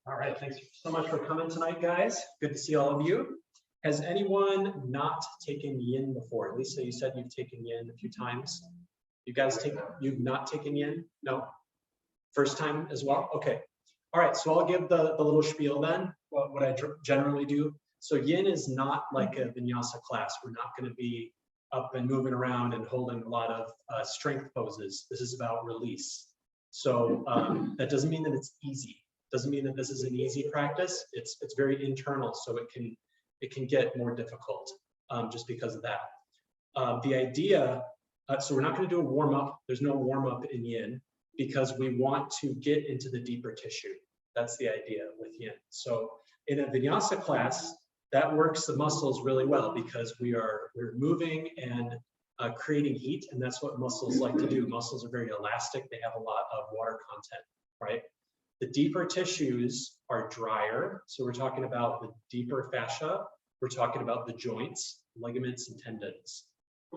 All right, thanks so much for coming tonight, guys. Good to see all of you. Has anyone not taken yin before? Lisa, you said you've taken yin a few times. You've not taken yin? No? First time as well? Okay. All right, so I'll give the little spiel then, what I generally do. So yin is not like a vinyasa class. We're not going to be up and moving around and holding a lot of strength poses. This is about release. So that doesn't mean that it's easy. Doesn't mean that this is an easy practice. It's very internal, so it can get more difficult just because of that. The idea, so we're not going to do a warm up. There's no warm up in yin because we want to get into the deeper tissue. That's the idea with yin. So in a vinyasa class, that works the muscles really well because we're moving and creating heat, and that's what muscles like to do. Muscles are very elastic. They have a lot of water content, right? The deeper tissues are drier. So we're talking about the deeper fascia. We're talking about the joints, ligaments, and tendons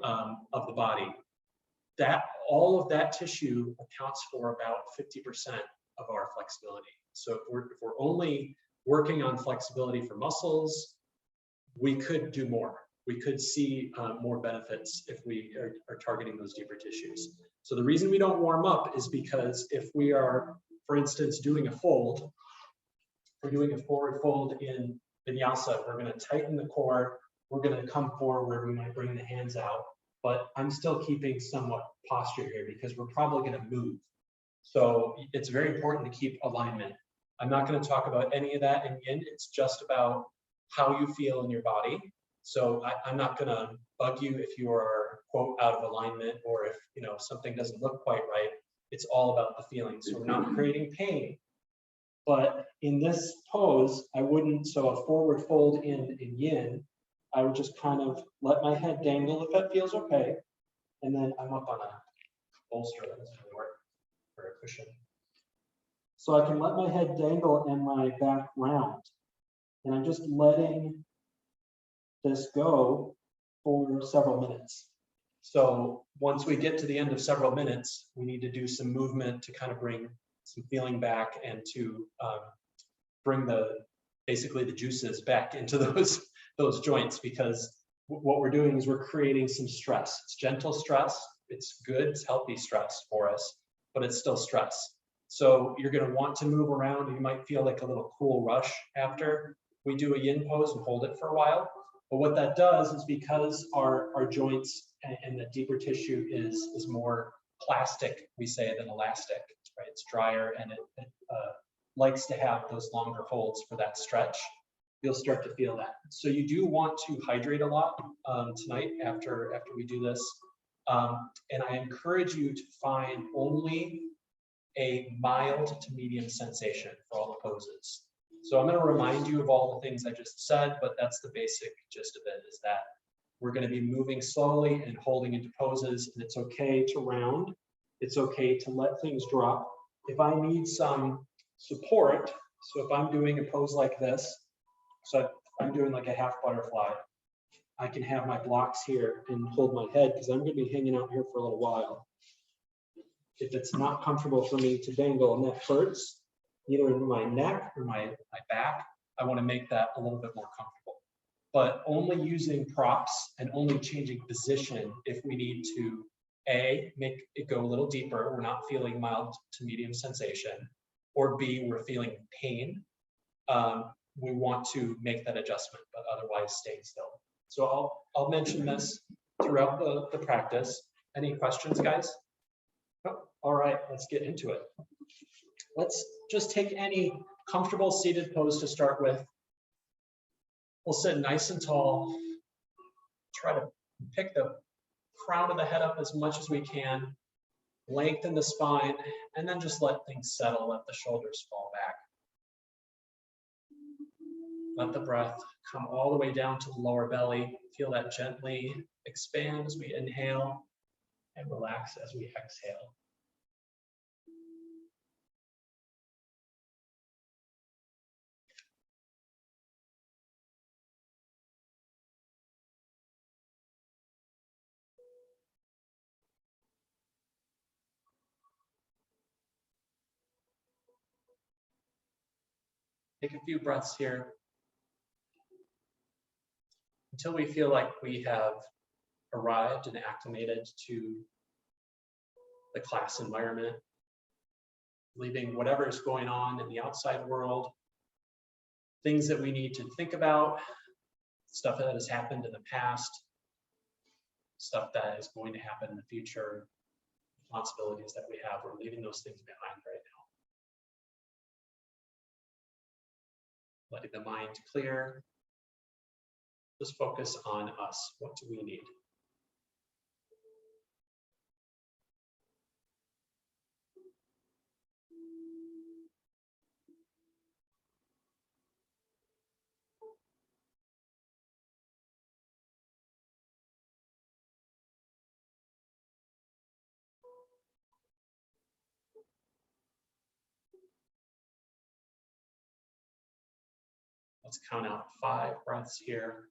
of the body. All of that tissue accounts for about 50% of our flexibility. So if we're only working on flexibility for muscles, we could do more. We could see more benefits if we are targeting those deeper tissues. So the reason we don't warm up is because if we are, for instance, doing a fold, we're doing a forward fold in vinyasa, we're going to tighten the core, we're going to come forward, we might bring the hands out, but I'm still keeping somewhat posture here because we're probably going to move. So it's very important to keep alignment. I'm not going to talk about any of that in yin. It's just about how you feel in your body. So I'm not going to bug you if you are, quote, out of alignment or if something doesn't look quite right. It's all about the feeling. So we're not creating pain. But in this pose, I wouldn't, so a forward fold in yin, I would just kind of let my head dangle if that feels okay. And then I'm up on a bolster, that doesn't really work, or a cushion. So I can let my head dangle and my back round. And I'm just letting this go for several minutes. So once we get to the end of several minutes, we need to do some movement to kind of bring some feeling back and to bring basically the juices back into those joints, because what we're doing is we're creating some stress. It's gentle stress. It's good. It's healthy stress for us, but it's still stress. So you're going to want to move around. You might feel like a little cool rush after we do a yin pose and hold it for a while. But what that does is because our joints and the deeper tissue is more plastic, we say, than elastic, right? It's drier and it likes to have those longer holds for that stretch. You'll start to feel that. So you do want to hydrate a lot tonight after we do this. And I encourage you to find only a mild to medium sensation for all the poses. So I'm going to remind you of all the things I just said, but that's the basic gist of it, is that we're going to be moving slowly and holding into poses, and it's okay to round. It's okay to let things drop. If I need some support, so if I'm doing a pose like this, so I'm doing like a half butterfly, I can have my blocks here and hold my head because I'm going to be hanging out here for a little while. If it's not comfortable for me to dangle and that hurts, either in my neck or my back, I want to make that a little bit more comfortable. But only using props and only changing position if we need to, A, make it go a little deeper, we're not feeling mild to medium sensation, or B, we're feeling pain, we want to make that adjustment, but otherwise staying still. So I'll mention this throughout the practice. Any questions, guys? Oh, all right, let's get into it. Let's just take any comfortable seated pose to start with. We'll sit nice and tall. Try to pick the crown of the head up as much as we can. Lengthen the spine, and then just let things settle. Let the shoulders fall back. Let the breath come all the way down to the lower belly. Feel that gently expand as we inhale and relax as we exhale. Take a few breaths here until we feel like we have arrived and acclimated to the class environment, leaving whatever is going on in the outside world, things that we need to think about, stuff that has happened in the past, stuff that is going to happen in the future, responsibilities that we have. We're leaving those things behind right now. Letting the mind clear. Just focus on us. What do we need? Let's count out 5 breaths here,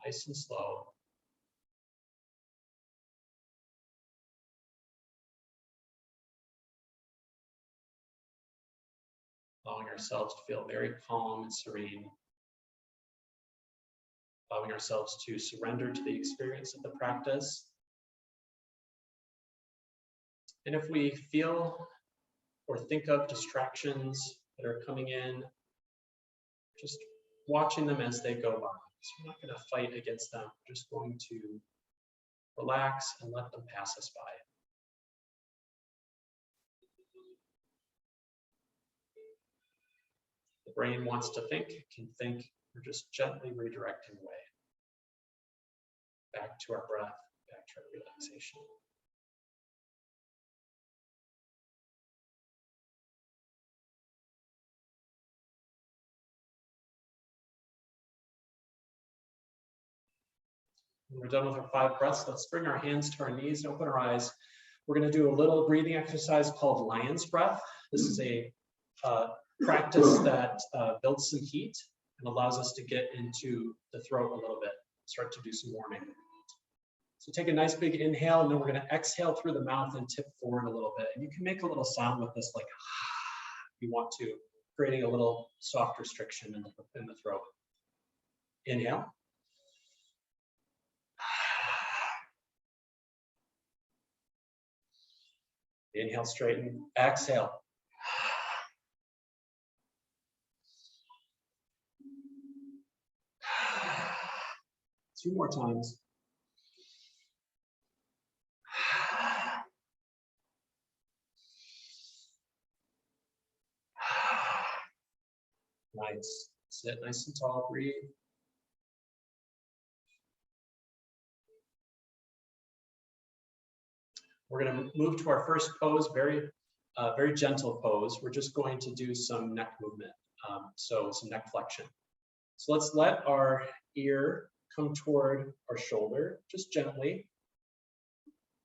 nice and slow. Allowing ourselves to feel very calm and serene. Allowing ourselves to surrender to the experience of the practice. And if we feel or think of distractions that are coming in, just watching them as they go by. So we're not going to fight against them. We're just going to relax and let them pass us by. The brain wants to think, it can think. We're just gently redirecting away. Back to our breath, back to our relaxation. When we're done with our 5 breaths, let's bring our hands to our knees and open our eyes. We're going to do a little breathing exercise called lion's breath. This is a practice that builds some heat and allows us to get into the throat a little bit, start to do some warming. So take a nice big inhale, and then we're going to exhale through the mouth and tip forward a little bit. And you can make a little sound with this, like if you want to, creating a little soft restriction in the throat. Inhale. Inhale, straighten. Exhale. 2 more times. Nice. Sit nice and tall. Breathe. We're going to move to our first pose, very gentle pose. We're just going to do some neck movement, so some neck flexion. So let's let our ear come toward our shoulder, just gently.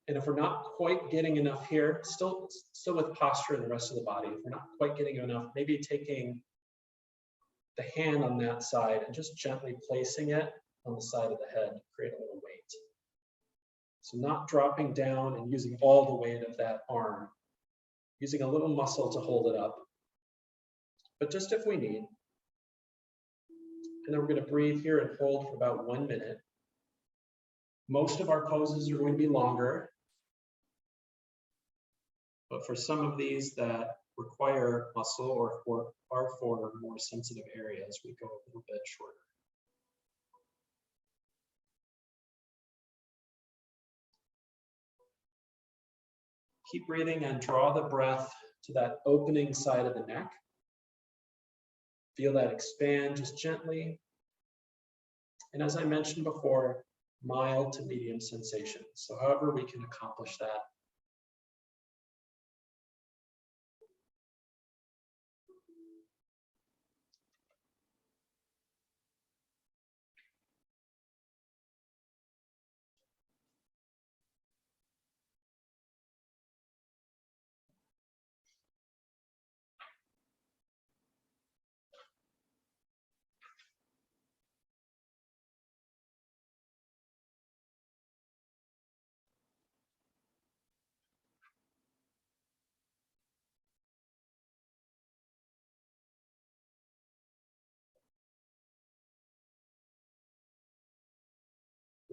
And if we're not quite getting enough here, still with posture in the rest of the body, if we're not quite getting enough, maybe taking the hand on that side and just gently placing it on the side of the head to create a little weight. So not dropping down and using all the weight of that arm, using a little muscle to hold it up, but just if we need. And then we're going to breathe here and hold for about 1 minute. Most of our poses are going to be longer, but for some of these that require muscle or are for more sensitive areas, we go a little bit shorter. Keep breathing and draw the breath to that opening side of the neck. Feel that expand just gently. And as I mentioned before, mild to medium sensation. So however we can accomplish that.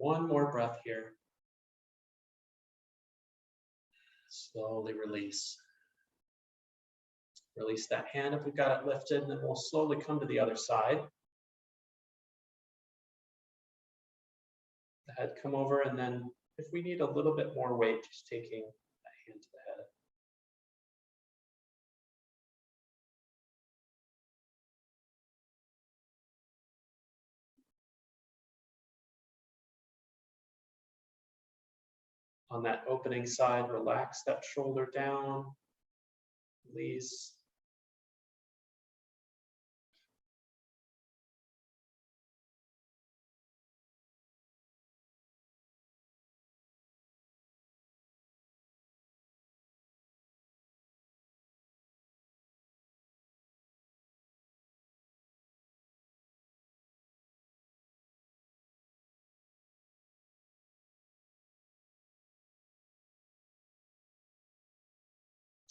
One more breath here. Slowly release. Release that hand if we've got it lifted, and then we'll slowly come to the other side. The head come over, and then if we need a little bit more weight, just taking that hand to the head. On that opening side, relax that shoulder down, release.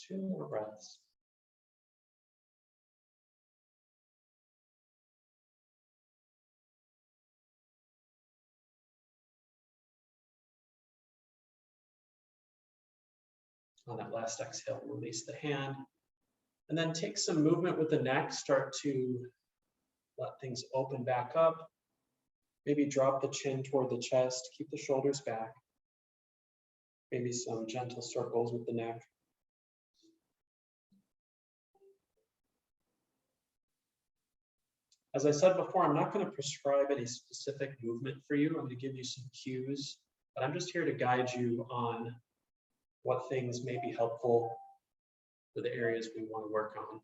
Two more breaths. On that last exhale, release the hand. And then take some movement with the neck. Start to let things open back up. Maybe drop the chin toward the chest. Keep the shoulders back. Maybe some gentle circles with the neck. As I said before, I'm not going to prescribe any specific movement for you. I'm going to give you some cues, but I'm just here to guide you on what things may be helpful for the areas we want to work on.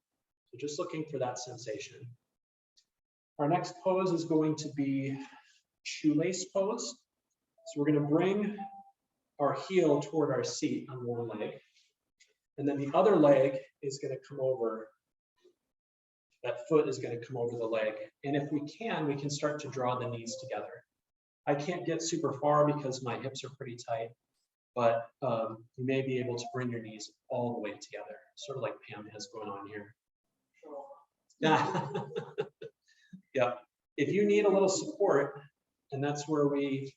So just looking for that sensation. Our next pose is going to be shoelace pose. So we're going to bring our heel toward our seat on one leg, and then the other leg is going to come over. That foot is going to come over the leg. And if we can start to draw the knees together. I can't get super far because my hips are pretty tight, but you may be able to bring your knees all the way together, sort of like Pam has going on here. Yeah. If you need a little support, and that's where we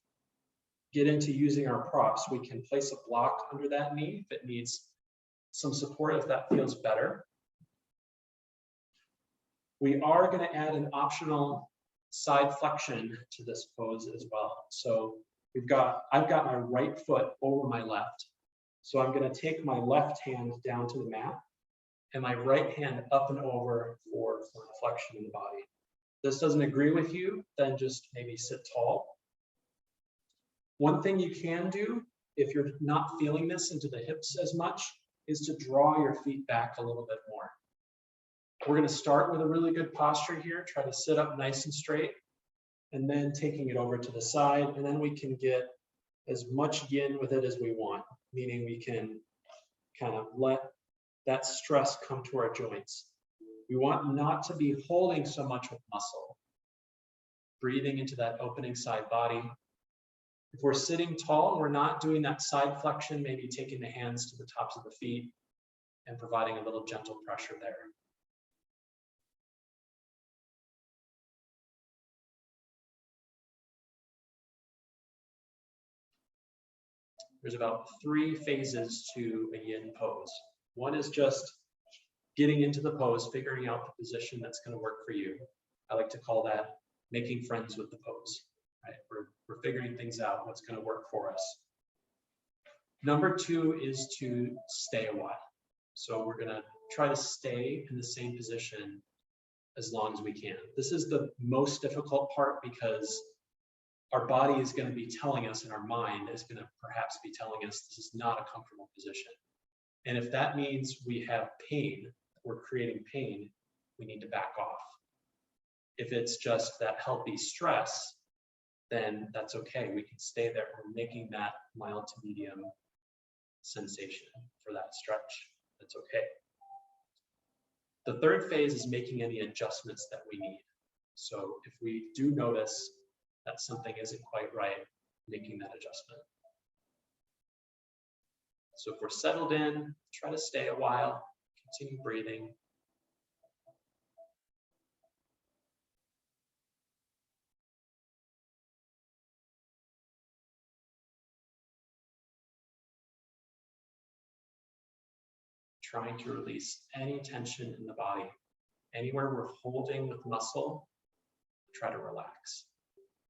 get into using our props, we can place a block under that knee if it needs some support, if that feels better. We are going to add an optional side flexion to this pose as well. So I've got my right foot over my left. So I'm going to take my left hand down to the mat and my right hand up and over for flexion in the body. If this doesn't agree with you, then just maybe sit tall. One thing you can do, if you're not feeling this into the hips as much, is to draw your feet back a little bit more. We're going to start with a really good posture here. Try to sit up nice and straight, and then taking it over to the side, and then we can get as much yin with it as we want, meaning we can kind of let that stress come to our joints. We want not to be holding so much with muscle. Breathing into that opening side body. If we're sitting tall, we're not doing that side flexion, maybe taking the hands to the tops of the feet and providing a little gentle pressure there. There's about 3 phases to a yin pose. One is just getting into the pose, figuring out the position that's going to work for you. I like to call that making friends with the pose. Right? We're figuring things out, what's going to work for us. Number 2 is to stay a while. So we're going to try to stay in the same position as long as we can. This is the most difficult part because our body is going to be telling us, and our mind is going to perhaps be telling us this is not a comfortable position. And if that means we have pain, we're creating pain, we need to back off. If it's just that healthy stress, then that's okay. We can stay there. We're making that mild to medium sensation for that stretch. That's okay. The third phase is making any adjustments that we need. So if we do notice that something isn't quite right, making that adjustment. So if we're settled in, try to stay a while, continue breathing. trying to release any tension in the body. Anywhere we're holding with muscle, try to relax.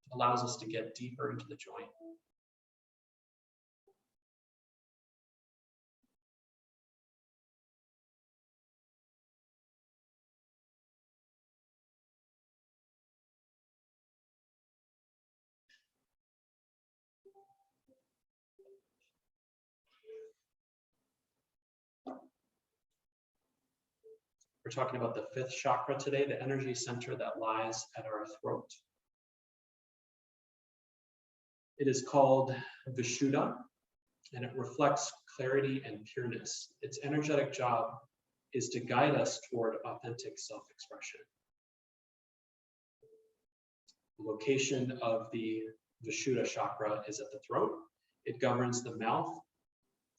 It allows us to get deeper into the joint. We're talking about the fifth chakra today, the energy center that lies at our throat. It is called Vishuddha, and it reflects clarity and pureness. Its energetic job is to guide us toward authentic self-expression. The location of the Vishuddha chakra is at the throat. It governs the mouth,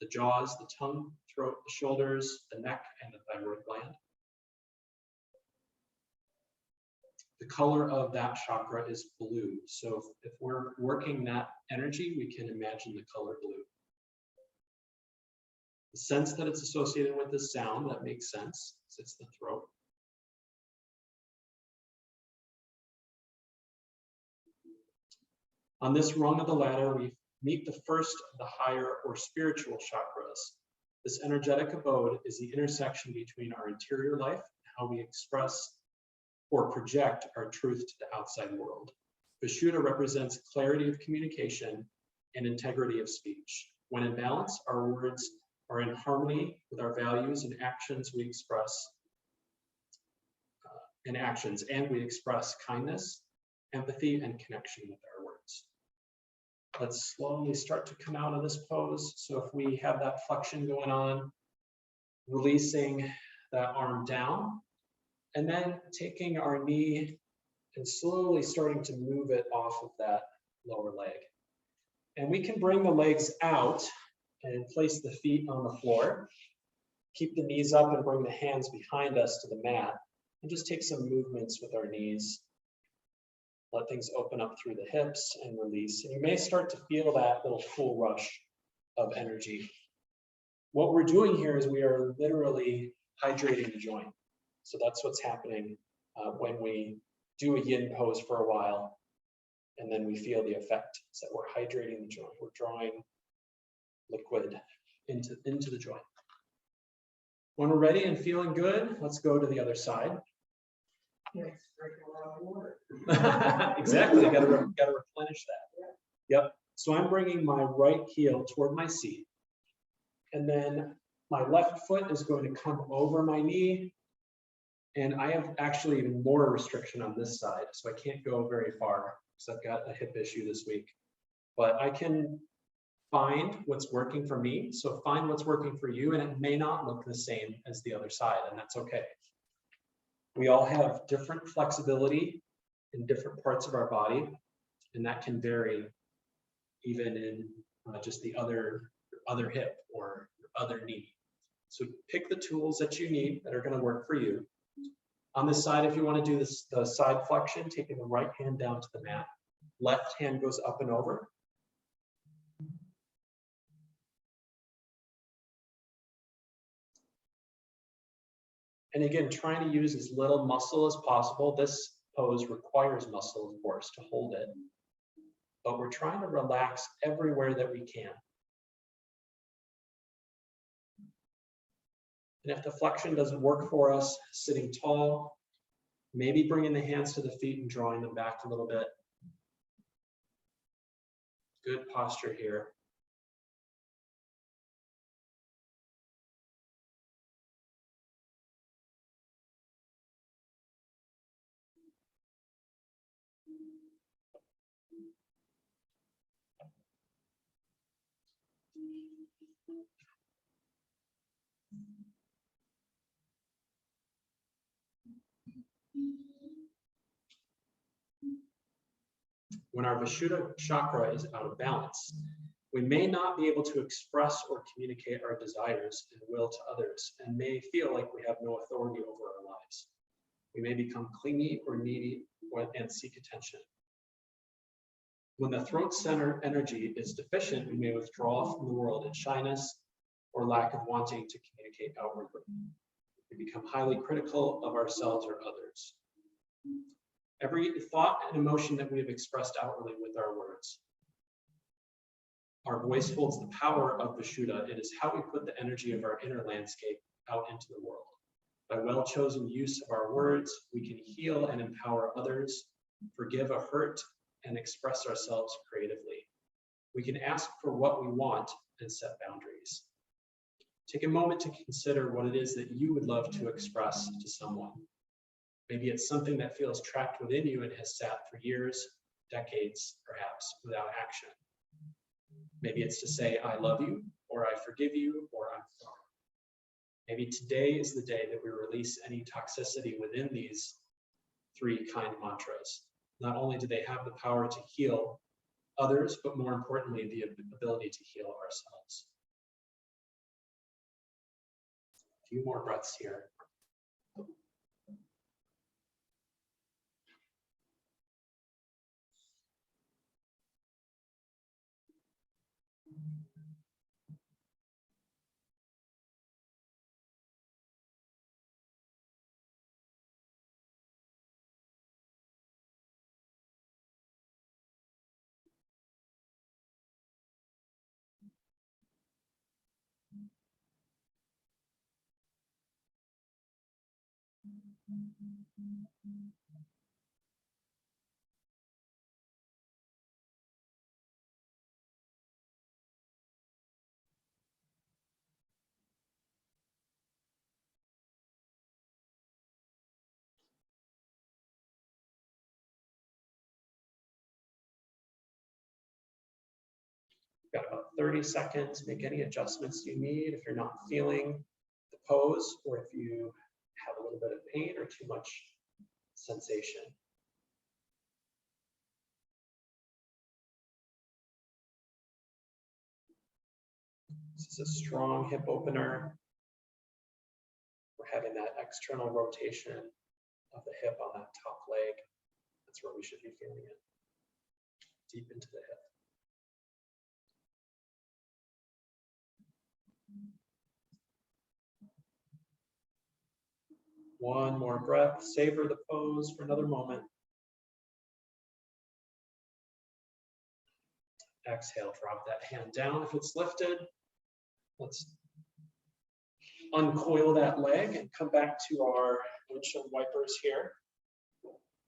the jaws, the tongue, throat, the shoulders, the neck, and the thyroid gland. The color of that chakra is blue. So if we're working that energy, we can imagine the color blue. The sense that it's associated with the sound, that makes sense, it's the throat. On this rung of the ladder, we meet the first of the higher or spiritual chakras. This energetic abode is the intersection between our interior life and how we express or project our truth to the outside world. Vishuddha represents clarity of communication and integrity of speech. When in balance, our words are in harmony with our values and actions we express and we express kindness, empathy, and connection with our words. Let's slowly start to come out of this pose. So if we have that flexion going on, releasing that arm down, and then taking our knee and slowly starting to move it off of that lower leg. And we can bring the legs out and place the feet on the floor. Keep the knees up and bring the hands behind us to the mat. And just take some movements with our knees. Let things open up through the hips and release. And you may start to feel that little cool rush of energy. What we're doing here is we are literally hydrating the joint. So that's what's happening when we do a yin pose for a while, and then we feel the effect. Is that we're hydrating the joint. We're drawing liquid into the joint. When we're ready and feeling good, let's go to the other side. Exactly, got to replenish that. Yep. So I'm bringing my right heel toward my seat, and then my left foot is going to come over my knee. And I have actually even more restriction on this side, so I can't go very far because I've got a hip issue this week. But I can find what's working for me, so find what's working for you, and it may not look the same as the other side, and that's okay. We all have different flexibility in different parts of our body, and that can vary even in just the other hip or your other knee. So pick the tools that you need that are going to work for you. On this side, if you want to do this, the side flexion, taking the right hand down to the mat, left hand goes up and over. And again, trying to use as little muscle as possible. This pose requires muscle, of course, to hold it, but we're trying to relax everywhere that we can. And if the flexion doesn't work for us, sitting tall, maybe bringing the hands to the feet and drawing them back a little bit. Good posture here. When our Vishuddha chakra is out of balance, we may not be able to express or communicate our desires and will to others, and may feel like we have no authority over our lives. We may become clingy or needy and seek attention. When the throat center energy is deficient, we may withdraw from the world in shyness, or lack of wanting to communicate outwardly. We become highly critical of ourselves or others. Every thought and emotion that we have expressed outwardly with our words. Our voice holds the power of Vishuddha. It is how we put the energy of our inner landscape out into the world. By well-chosen use of our words, we can heal and empower others, forgive a hurt, and express ourselves creatively. We can ask for what we want and set boundaries. Take a moment to consider what it is that you would love to express to someone. Maybe it's something that feels trapped within you and has sat for years, decades, perhaps, without action. Maybe it's to say, I love you, or I forgive you, or I'm sorry. Maybe today is the day that we release any toxicity within these 3 kind mantras. Not only do they have the power to heal others, but more importantly, the ability to heal ourselves. A few more breaths here. Got about 30 seconds. Make any adjustments you need if you're not feeling the pose, or if you have a little bit of pain or too much sensation. This is a strong hip opener. We're having that external rotation of the hip on that top leg. That's where we should be feeling it. Deep into the hip. One more breath. Savor the pose for another moment. Exhale, drop that hand down if it's lifted. Let's uncoil that leg and come back to our windshield wipers here.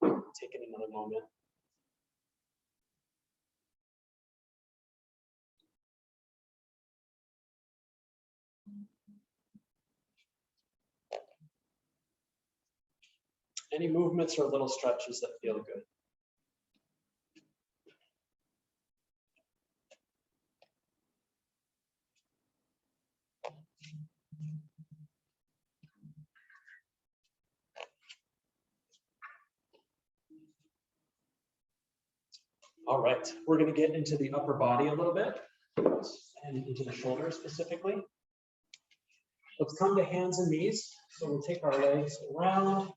Taking another moment. Any movements or little stretches that feel good. All right, we're going to get into the upper body a little bit and into the shoulders specifically. Let's come to hands and knees. So we'll take our legs around.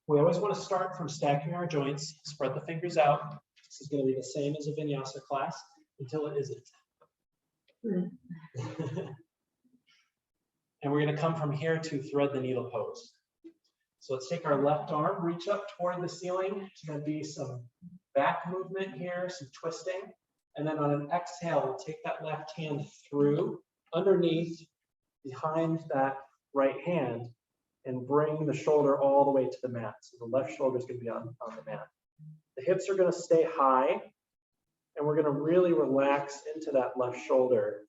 We always want to start from stacking our joints, spread the fingers out. This is going to be the same as a vinyasa class until it isn't. And we're going to come from here to thread the needle pose. So let's take our left arm, reach up toward the ceiling. There's going to be some back movement here, some twisting. And then on an exhale, we'll take that left hand through, underneath, behind that right hand, and bring the shoulder all the way to the mat. So the left shoulder is going to be on the mat. The hips are going to stay high, and we're going to really relax into that left shoulder.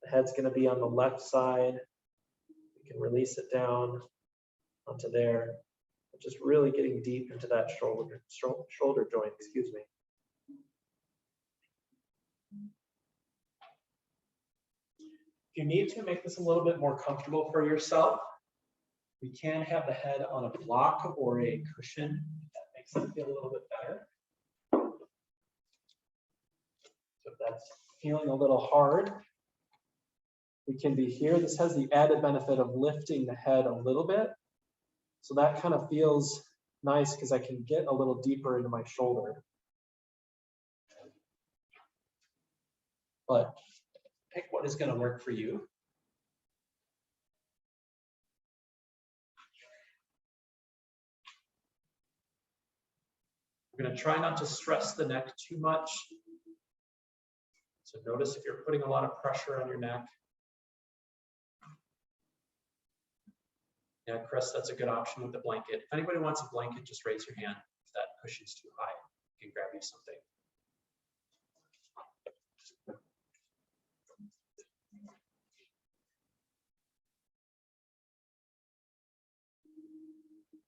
The head's going to be on the left side. We can release it down onto there. Just really getting deep into that shoulder joint, excuse me. If you need to make this a little bit more comfortable for yourself, we can have the head on a block or a cushion. That makes it feel a little bit better. So if that's feeling a little hard, We can be here. This has the added benefit of lifting the head a little bit. So that kind of feels nice because I can get a little deeper into my shoulder. But pick what is going to work for you. We're going to try not to stress the neck too much. So notice if you're putting a lot of pressure on your neck. Yeah, Chris, that's a good option with the blanket. If anybody wants a blanket, just raise your hand. If that cushion's too high, you can grab you something.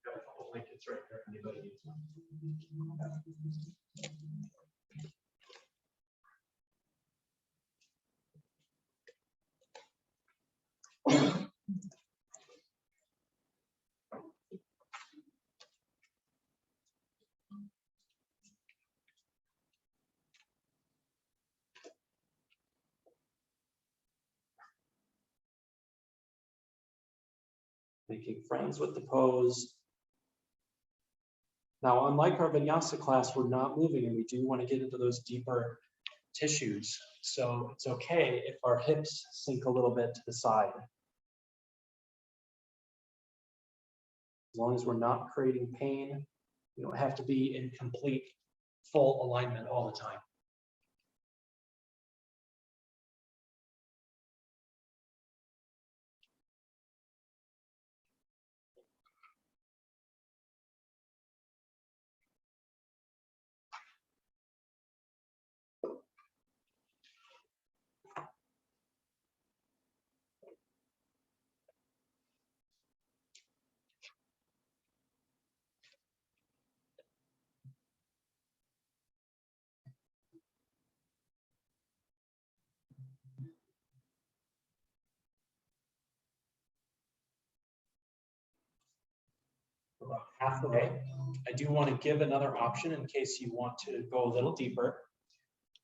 Got a couple blankets right there if anybody needs one. Making friends with the pose. Now, unlike our vinyasa class, we're not moving and we do want to get into those deeper tissues. So it's okay if our hips sink a little bit to the side. As long as we're not creating pain, we don't have to be in complete full alignment all the time. About halfway. I do want to give another option in case you want to go a little deeper.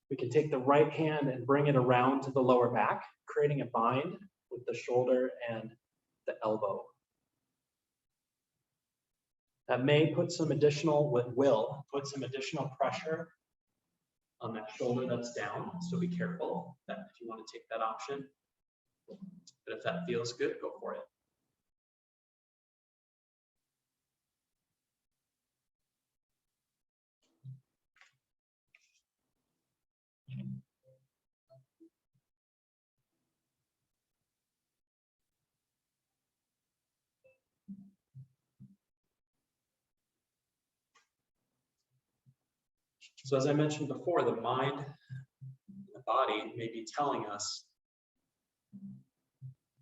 We can take the right hand and bring it around to the lower back, creating a bind with the shoulder and the elbow. That may put some additional, will put some additional pressure on that shoulder that's down, so be careful that if you want to take that option. But if that feels good, go for it. So as I mentioned before, the mind, the body may be telling us,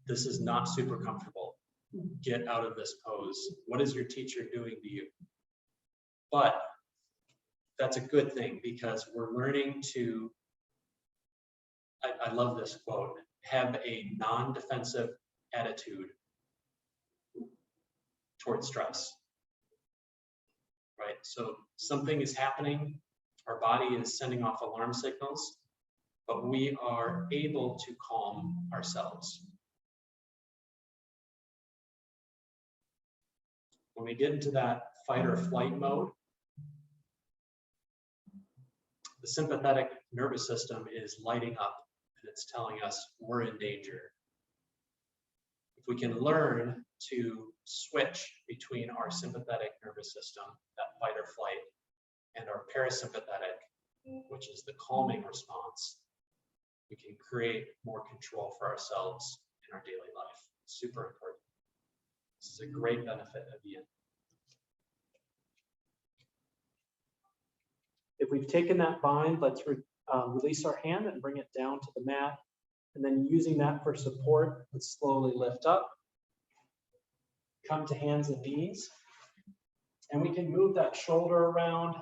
this is not super comfortable. Get out of this pose. What is your teacher doing to you? But that's a good thing because we're learning to, I love this quote, have a non-defensive attitude towards stress, right? So something is happening, our body is sending off alarm signals, but we are able to calm ourselves. When we get into that fight or flight mode, the sympathetic nervous system is lighting up and it's telling us we're in danger. If we can learn to switch between our sympathetic nervous system, that fight or flight, and our parasympathetic, which is the calming response, we can create more control for ourselves in our daily life. Super important. This is a great benefit of yin. If we've taken that bind, let's release our hand and bring it down to the mat. And then using that for support, let's slowly lift up. Come to hands and knees. And we can move that shoulder around.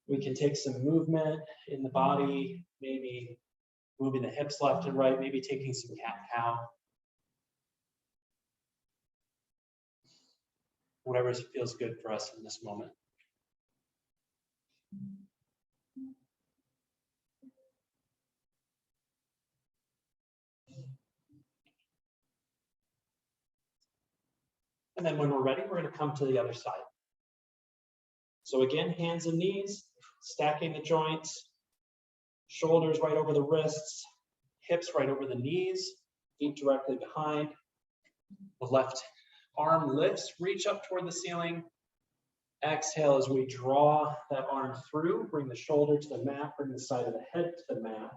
We can take some movement in the body, maybe moving the hips left and right, maybe taking some cat-cow. Whatever feels good for us in this moment. And then when we're ready, we're going to come to the other side. So again, hands and knees, stacking the joints, shoulders right over the wrists, hips right over the knees, feet directly behind. The left arm lifts, reach up toward the ceiling. Exhale as we draw that arm through, bring the shoulder to the mat, bring the side of the head to the mat,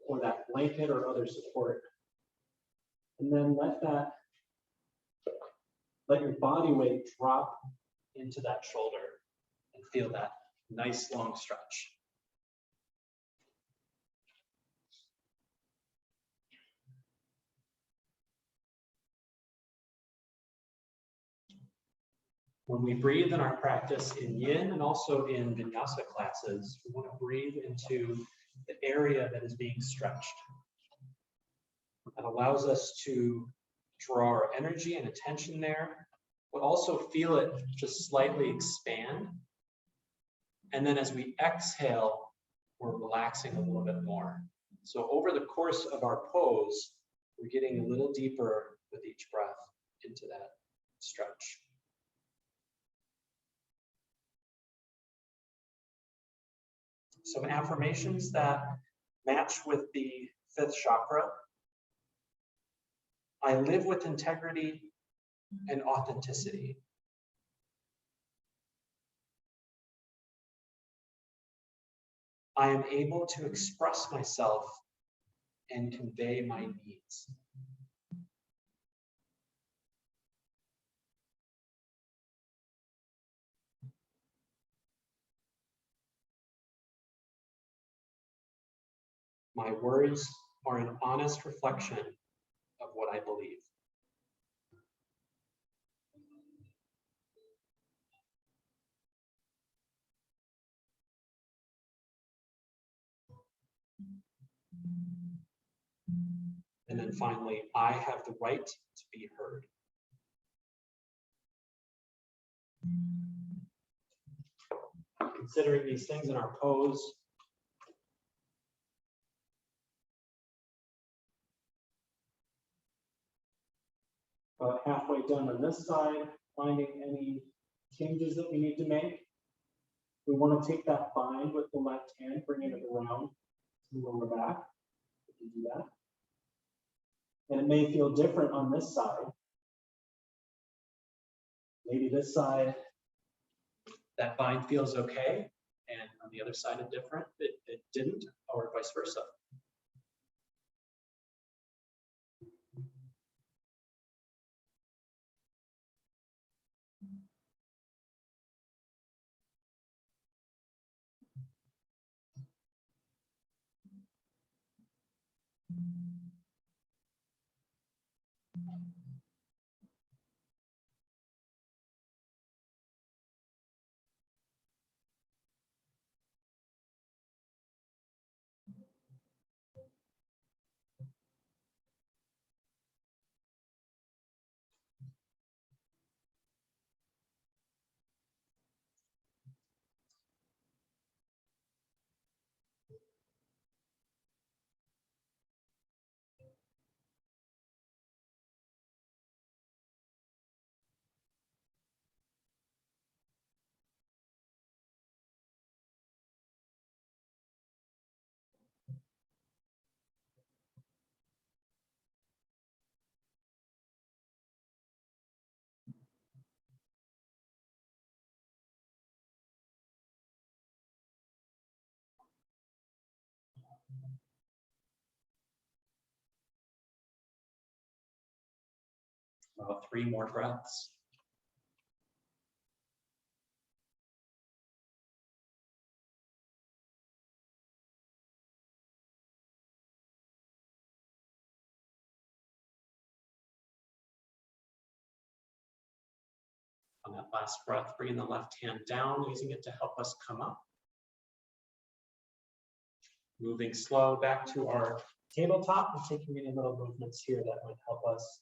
or that blanket or other support. And then let your body weight drop into that shoulder and feel that nice long stretch. When we breathe in our practice in yin and also in vinyasa classes, we want to breathe into the area that is being stretched. That allows us to draw our energy and attention there, but also feel it just slightly expand. And then as we exhale, we're relaxing a little bit more. So over the course of our pose, we're getting a little deeper with each breath into that stretch. Some affirmations that match with the 5th chakra. I live with integrity and authenticity. I am able to express myself and convey my needs. My words are an honest reflection of what I believe. And then finally, I have the right to be heard. Considering these things in our pose, about halfway done on this side, finding any changes that we need to make. We want to take that bind with the left hand, bring it around to the lower back. We can do that. And it may feel different on this side. Maybe this side, that bind feels okay, and on the other side it different, it didn't, or vice versa. About 3 more breaths. On that last breath, bringing the left hand down, using it to help us come up. Moving slow back to our tabletop and taking any little movements here that might help us.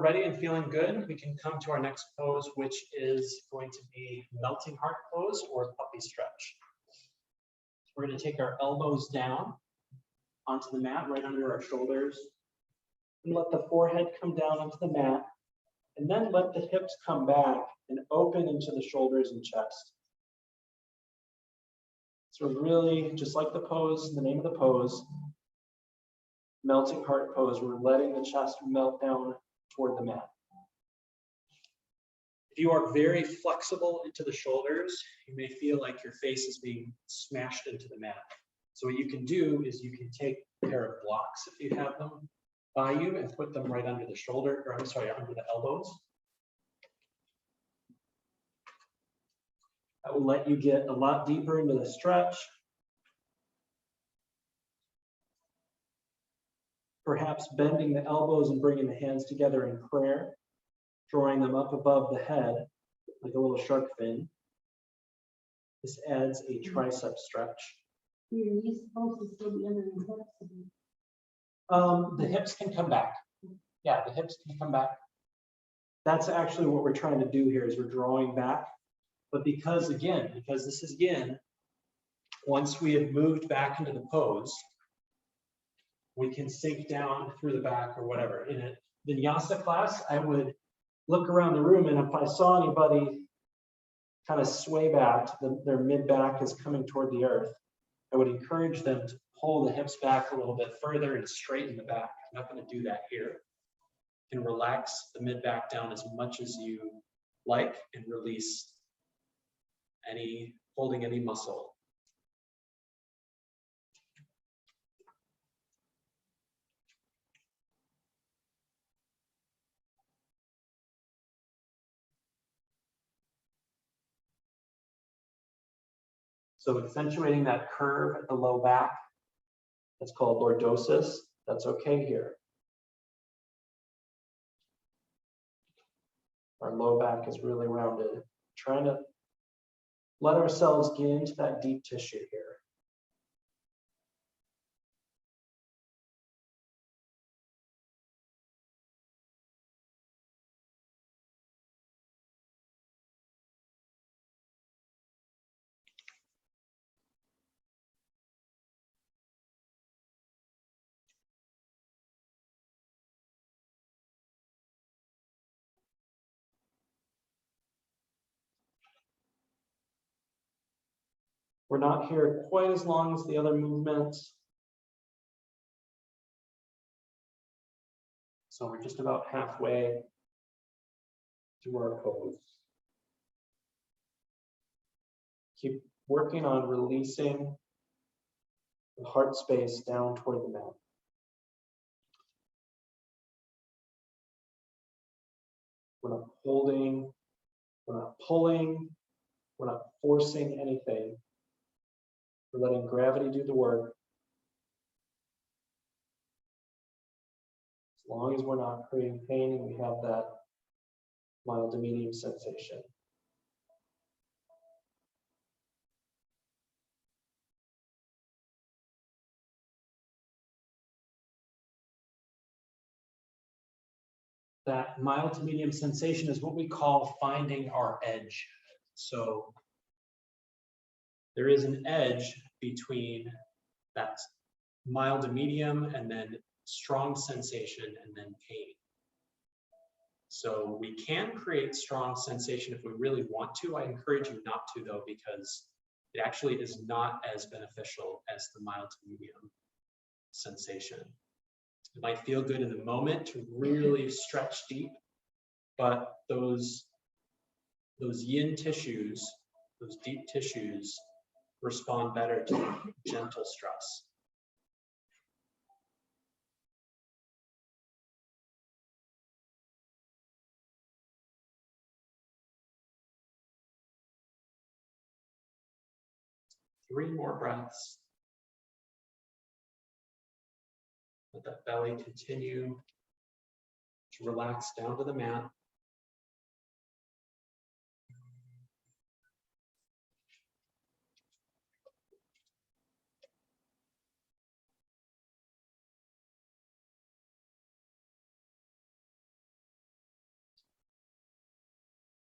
ready and feeling good, we can come to our next pose, which is going to be melting heart pose or puppy stretch. We're going to take our elbows down onto the mat right under our shoulders and let the forehead come down onto the mat, and then let the hips come back and open into the shoulders and chest. So really, just like the pose, the name of the pose, melting heart pose, we're letting the chest melt down toward the mat. If you are very flexible into the shoulders, you may feel like your face is being smashed into the mat. So what you can do is you can take a pair of blocks if you have them by you and put them right under the shoulder, or I'm sorry, under the elbows. That will let you get a lot deeper into the stretch. Perhaps bending the elbows and bringing the hands together in prayer, drawing them up above the head like a little shark fin. This adds a tricep stretch. Your knees supposed to still be under the hips. The hips can come back. Yeah, the hips can come back. That's actually what we're trying to do here is we're drawing back. But because this is yin, once we have moved back into the pose, we can sink down through the back or whatever. In a vinyasa class, I would look around the room, and if I saw anybody kind of sway back, their mid back is coming toward the earth, I would encourage them to pull the hips back a little bit further and straighten the back. I'm not going to do that here. You can relax the mid back down as much as you like and release holding any muscle. So accentuating that curve at the low back, that's called lordosis. That's okay here. Our low back is really rounded. Trying to let ourselves get into that deep tissue here. We're not here quite as long as the other movements. So we're just about halfway through our pose. Keep working on releasing the heart space down toward the mat. We're not holding, we're not pulling, we're not forcing anything. We're letting gravity do the work. As long as we're not creating pain and we have that mild to medium sensation. That mild to medium sensation is what we call finding our edge. So there is an edge between that mild to medium and then strong sensation and then pain. So we can create strong sensation if we really want to. I encourage you not to though, because it actually is not as beneficial as the mild to medium sensation. It might feel good in the moment to really stretch deep, but those yin tissues, those deep tissues, respond better to gentle stress. Three more breaths. Let that belly continue to relax down to the mat.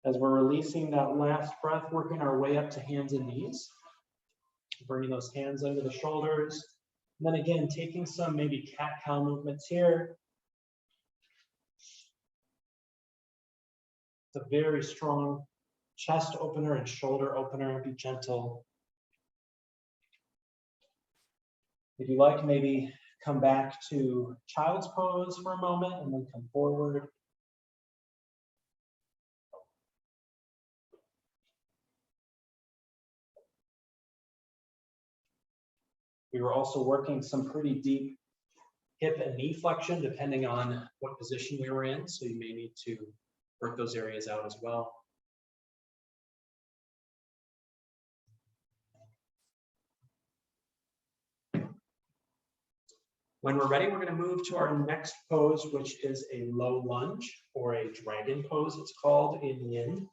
As we're releasing that last breath, working our way up to hands and knees. Bringing those hands under the shoulders. And then again, taking some maybe cat-cow movements here. It's a very strong chest opener and shoulder opener. Be gentle. If you like, maybe come back to child's pose for a moment and then come forward. We were also working some pretty deep hip and knee flexion depending on what position we were in. So you may need to work those areas out as well. When we're ready, we're going to move to our next pose, which is a low lunge or a dragon pose, it's called in yin.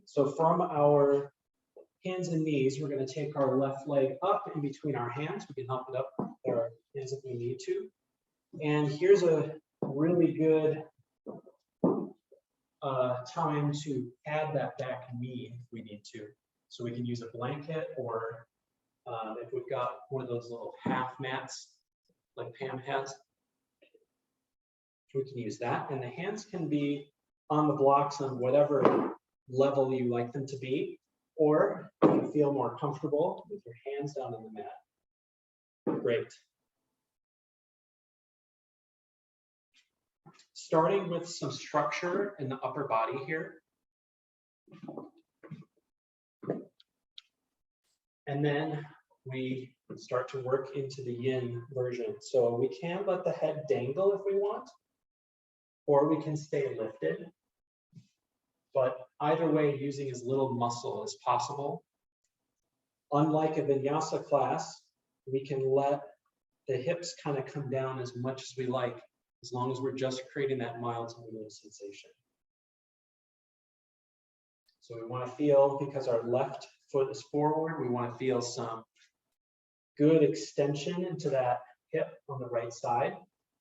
So from our hands and knees, we're going to take our left leg up in between our hands. We can help it up with our hands if we need to. And here's a really good time to add that back knee if we need to. So we can use a blanket, or if we've got one of those little half mats like Pam has, we can use that. And the hands can be on the blocks on whatever level you like them to be, or if you feel more comfortable with your hands down on the mat. Great. Starting with some structure in the upper body here. And then we start to work into the yin version. So we can let the head dangle if we want, or we can stay lifted. But either way, using as little muscle as possible. Unlike a vinyasa class, we can let the hips kind of come down as much as we like, as long as we're just creating that mild to medium sensation. So we want to feel, because our left foot is forward, we want to feel some good extension into that hip on the right side.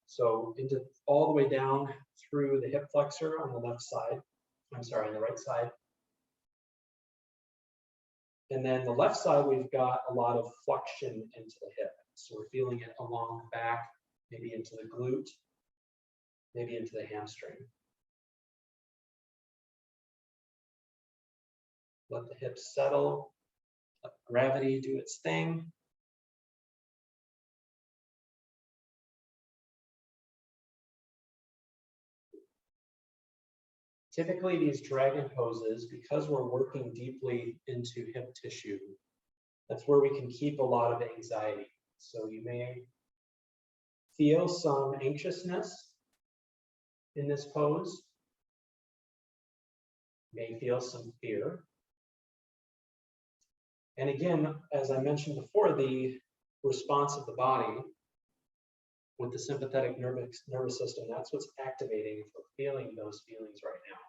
So into all the way down through the hip flexor on the left side. I'm sorry, on the right side. And then the left side, we've got a lot of flexion into the hip. So we're feeling it along the back, maybe into the glute, maybe into the hamstring. Let the hips settle, let gravity do its thing. Typically, these dragon poses, because we're working deeply into hip tissue, that's where we can keep a lot of anxiety. So you may feel some anxiousness in this pose. You may feel some fear. And again, as I mentioned before, the response of the body with the sympathetic nervous system, that's what's activating if we're feeling those feelings right now.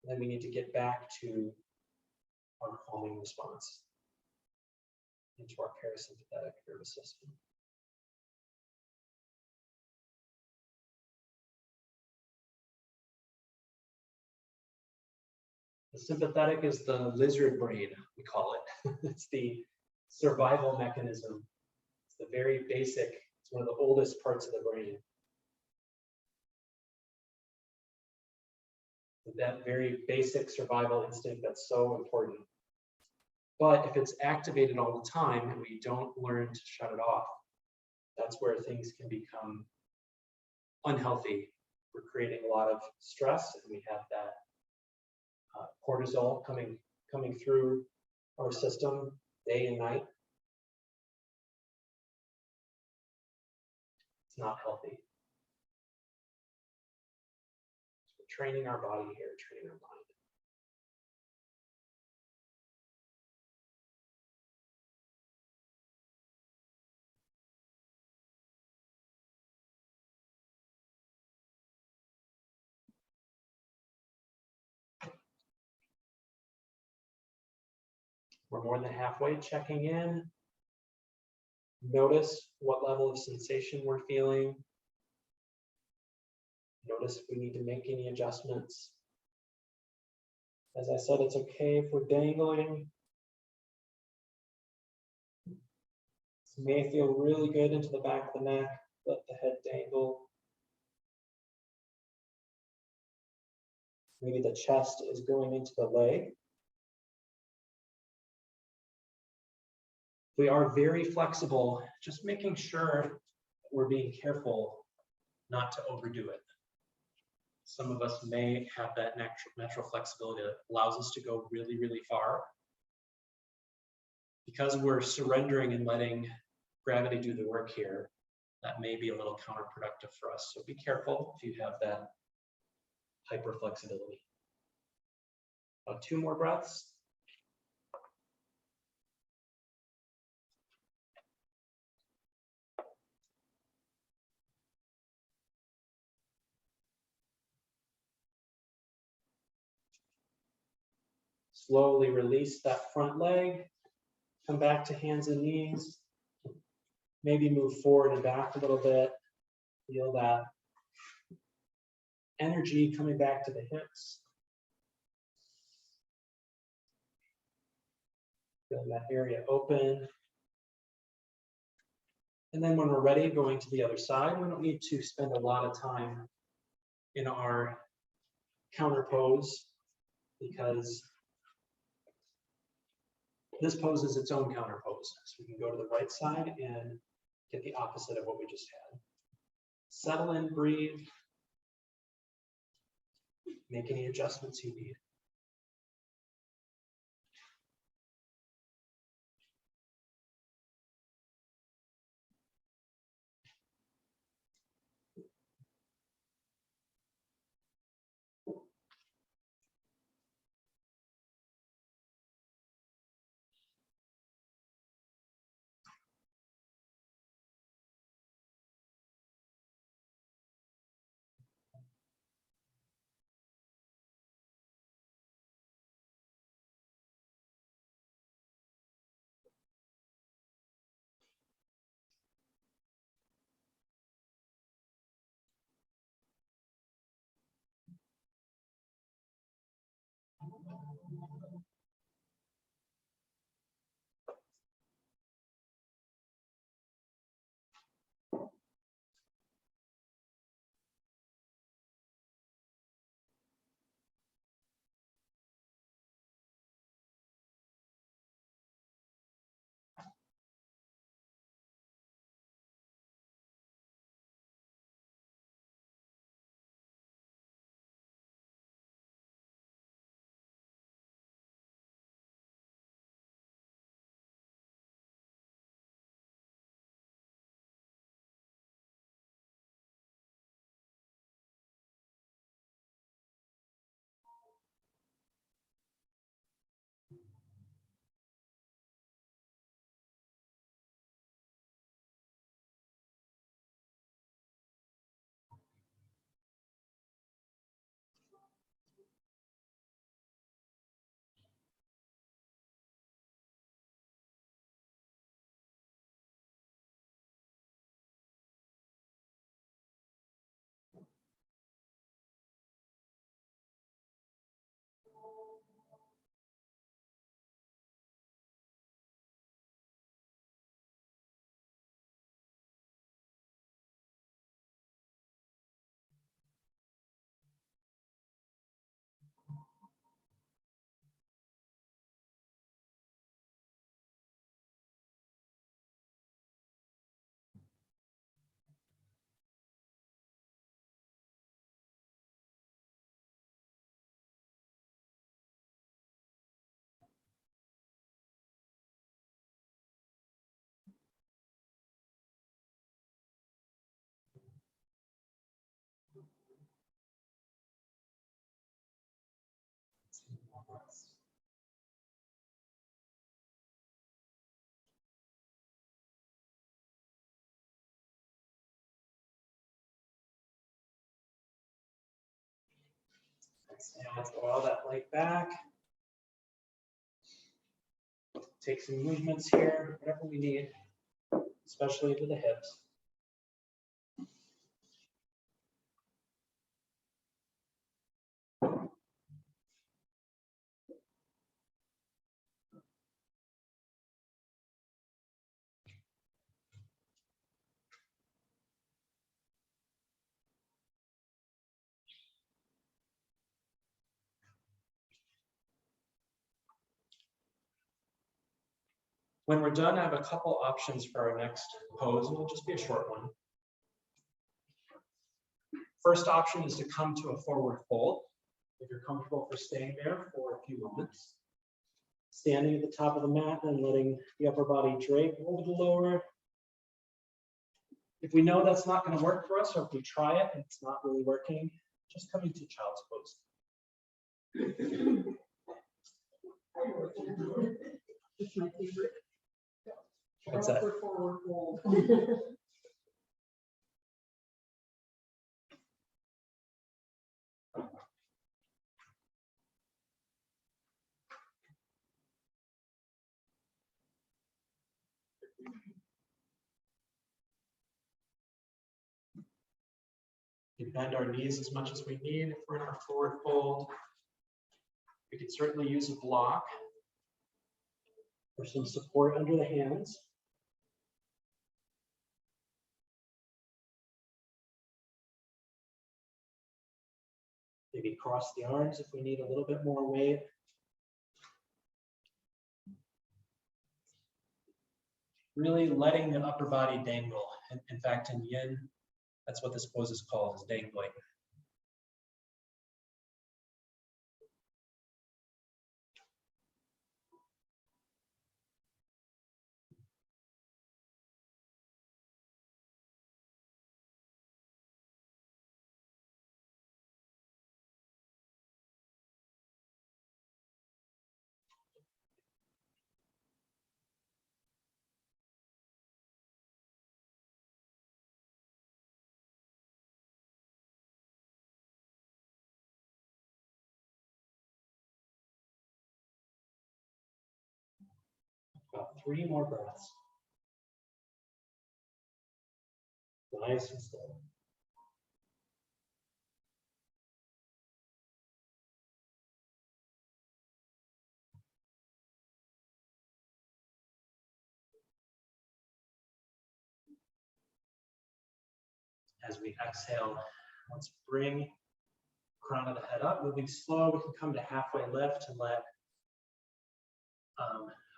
And then we need to get back to our calming response into our parasympathetic nervous system. The sympathetic is the lizard brain, we call it. It's the survival mechanism. It's the very basic, it's one of the oldest parts of the brain. That very basic survival instinct that's so important. But if it's activated all the time and we don't learn to shut it off, that's where things can become unhealthy. We're creating a lot of stress, and we have that cortisol coming through our system day and night. It's not healthy. So we're training our body here, training our mind. We're more than halfway, checking in. Notice what level of sensation we're feeling. Notice if we need to make any adjustments. As I said, it's okay if we're dangling. This may feel really good into the back of the neck. Let the head dangle. Maybe the chest is going into the leg. We are very flexible, just making sure we're being careful not to overdo it. Some of us may have that natural flexibility that allows us to go really, really far. Because we're surrendering and letting gravity do the work here, that may be a little counterproductive for us. So be careful if you have that hyper flexibility. 2 more breaths. Slowly release that front leg. Come back to hands and knees. Maybe move forward and back a little bit. Feel that energy coming back to the hips. Feel that area open. And then when we're ready, going to the other side, we don't need to spend a lot of time in our counter pose because this pose is its own counter pose. So we can go to the right side and get the opposite of what we just had. Settle in, breathe. Make any adjustments you need. Exhale, let's go all that leg back. Take some movements here, whatever we need, especially to the hips. When we're done, I have a couple options for our next pose, and it'll just be a short one. First option is to come to a forward fold. If you're comfortable for staying there for a few moments. Standing at the top of the mat and letting the upper body drape over the lower. If we know that's not going to work for us, or if we try it and it's not really working, just coming to child's pose. It's my favorite. What's that? Forward fold. We bend our knees as much as we need if we're in our forward fold. We can certainly use a block or some support under the hands. Maybe cross the arms if we need a little bit more weight. Really letting the upper body dangle. In fact, in yin, that's what this pose is called, is dangling. About 3 more breaths. Nice and slow. As we exhale, let's bring crown of the head up, moving slow. We can come to halfway lift and let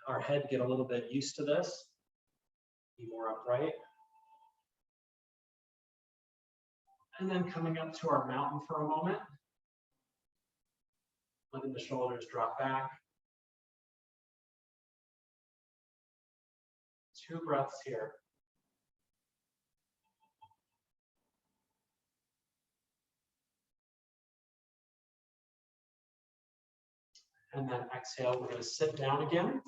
our head get a little bit used to this. Be more upright. And then coming up to our mountain for a moment. Letting the shoulders drop back. 2 breaths here. And then exhale, we're going to sit down again.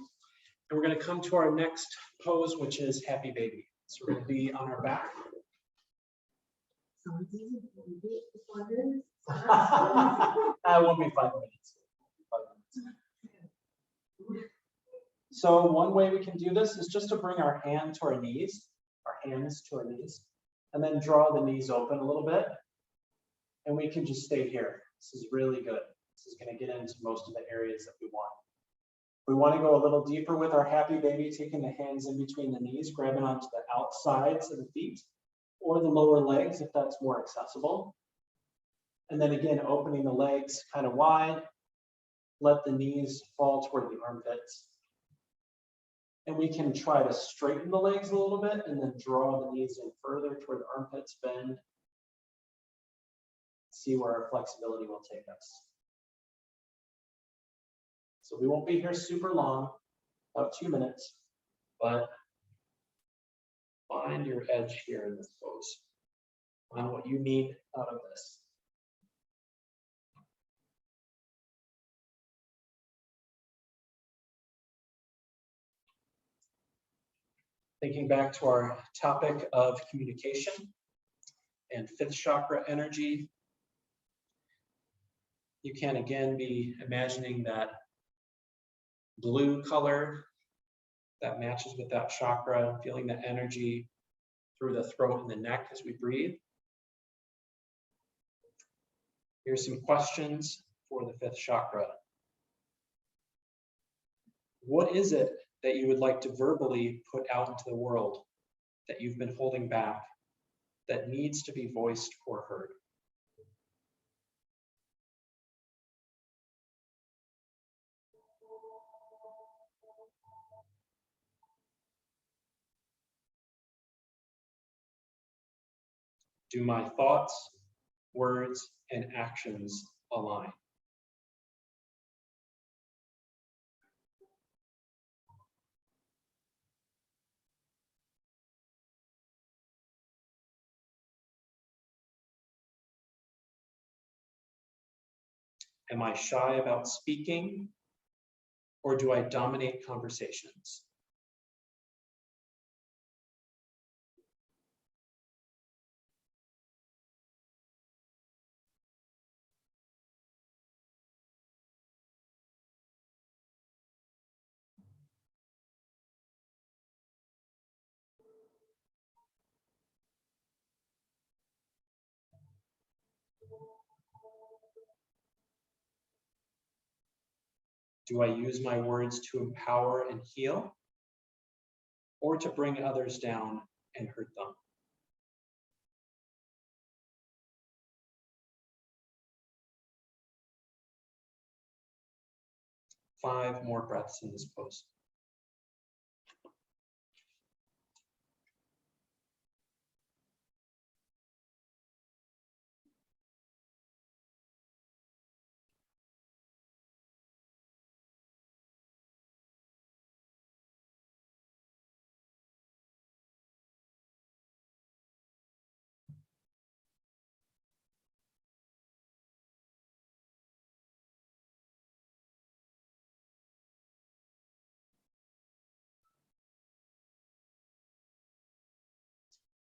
And we're going to come to our next pose, which is happy baby. So we're going to be on our back. Sounds easy. Can we do it before this? That will be 5 minutes. So one way we can do this is just to bring our hand to our knees, and then draw the knees open a little bit. And we can just stay here. This is really good. This is going to get into most of the areas that we want. We want to go a little deeper with our happy baby, taking the hands in between the knees, grabbing onto the outsides of the feet or the lower legs if that's more accessible. And then again, opening the legs kind of wide, let the knees fall toward the armpits. And we can try to straighten the legs a little bit and then draw the knees in further toward the armpits, bend. See where our flexibility will take us. So we won't be here super long, about 2 minutes, but find your edge here in this pose. Find what you need out of this. Thinking back to our topic of communication and 5th chakra energy, you can again be imagining that blue color that matches with that chakra, feeling the energy through the throat and the neck as we breathe. Here's some questions for the 5th chakra. What is it that you would like to verbally put out into the world that you've been holding back, that needs to be voiced or heard? Do my thoughts, words, and actions align? Am I shy about speaking, or do I dominate conversations? Do I use my words to empower and heal, or to bring others down and hurt them? 5 more breaths in this pose.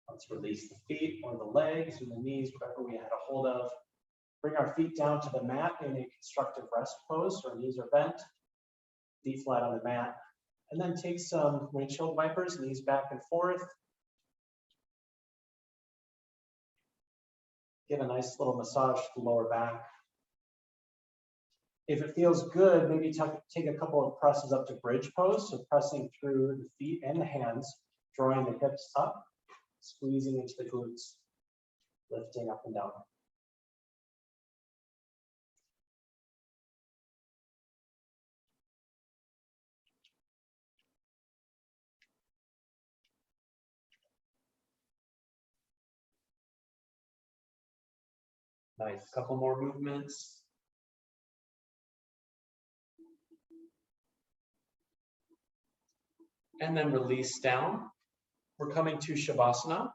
Let's release the feet or the legs or the knees, whatever we had a hold of. Bring our feet down to the mat in a constructive rest pose, so our knees are bent, feet flat on the mat. And then take some windshield wipers, knees back and forth. Give a nice little massage to the lower back. If it feels good, maybe take a couple of presses up to bridge pose, so pressing through the feet and the hands, drawing the hips up, squeezing into the glutes, lifting up and down. Nice, couple more movements. And then release down. We're coming to Shavasana.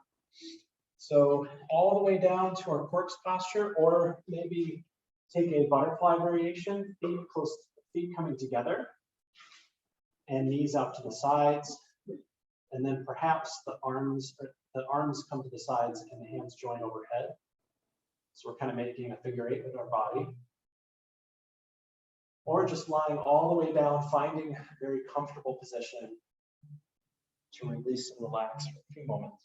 So all the way down to our corpse posture, or maybe take a butterfly variation, feet coming together, and knees out to the sides. And then perhaps the arms come to the sides and the hands join overhead. So we're kind of making a figure 8 with our body. Or just lying all the way down, finding a very comfortable position to release and relax for a few moments.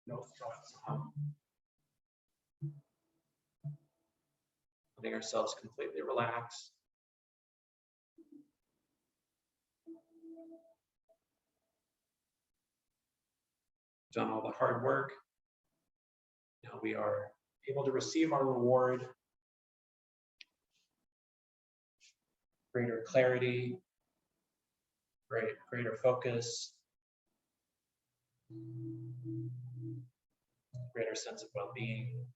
No thoughts. Letting ourselves completely relax. Done all the hard work. Now we are able to receive our reward. Greater clarity, greater focus, greater sense of well-being.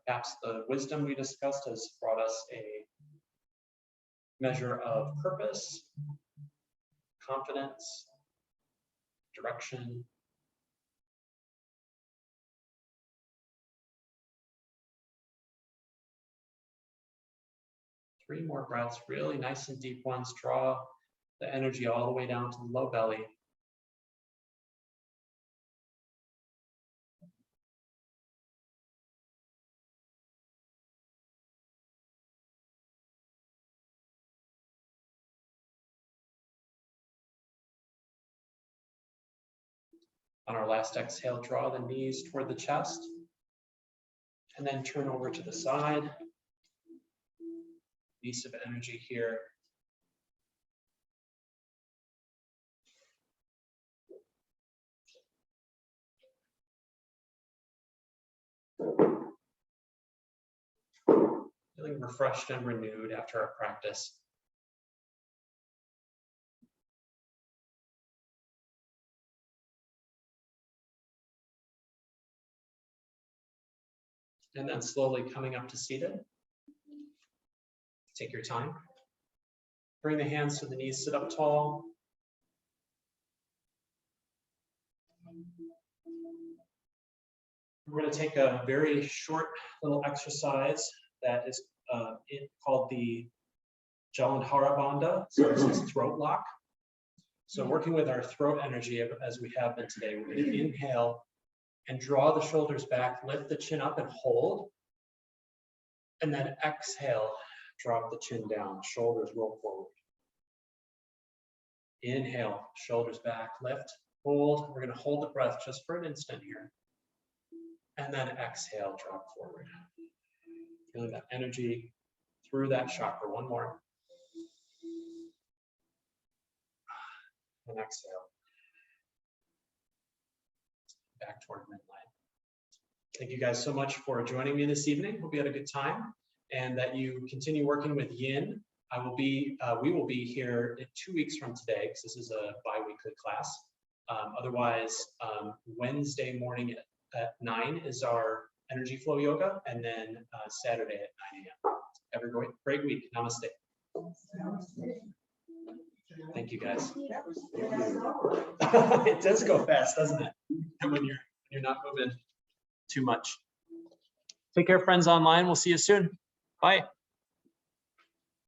Perhaps the wisdom we discussed has brought us a measure of purpose, confidence, direction. Three more breaths, really nice and deep ones. Draw the energy all the way down to the low belly. On our last exhale, draw the knees toward the chest, and then turn over to the side. Release of energy here. Feeling refreshed and renewed after our practice. And then slowly coming up to seated. Take your time. Bring the hands to the knees, sit up tall. We're going to take a very short little exercise that is called the Jalandhara Bandha. So this is throat lock. So working with our throat energy as we have been today, we're going to inhale and draw the shoulders back, lift the chin up and hold. And then exhale, drop the chin down, shoulders roll forward. Inhale, shoulders back, lift, hold. We're going to hold the breath just for an instant here. And then exhale, drop forward. Feeling that energy through that chakra. One more. And exhale. Back toward midline. Thank you guys so much for joining me this evening. Hope you had a good time and that you continue working with yin. We will be here in 2 weeks from today because this is a bi-weekly class. Otherwise, Wednesday morning at 9 is our energy flow yoga, and then Saturday at 9 a.m. Have a great week. Namaste. Thank you, guys. It does go fast, doesn't it? When you're not moving too much. Take care, friends online. We'll see you soon. Bye.